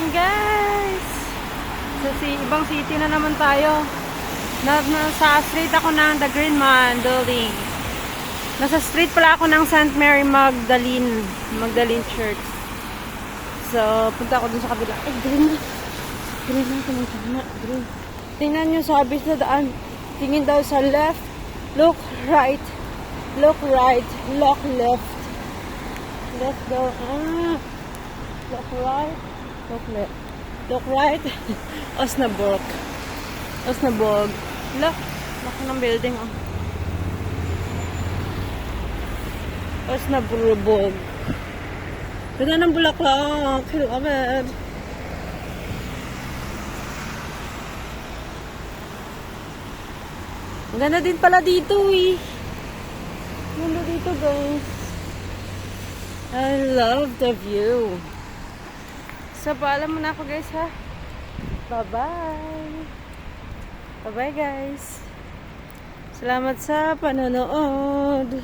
morning guys! Ibang city na naman tayo. Nasa street ako ng The Green Man Building. Nasa street pala ako ng St. Mary Magdalene Church. So, punta ako dun sa kabila. Ay, green na. Green na, tama. Green. Tingnan nyo, sabi sa daan. Tingin daw sa left. Look right. Look right. Look left. Let's go. Look right. Look left. Look right. Osnaburg. Look. Laki ng building, oh. Osnaburg. Ganda ng bulaklak. Love it. Ang ganda din pala dito, eh. Ganda dito, guys. I love the view. So, paalam muna ako, guys, ha? Bye-bye. Bye-bye, guys. Salamat sa panonood.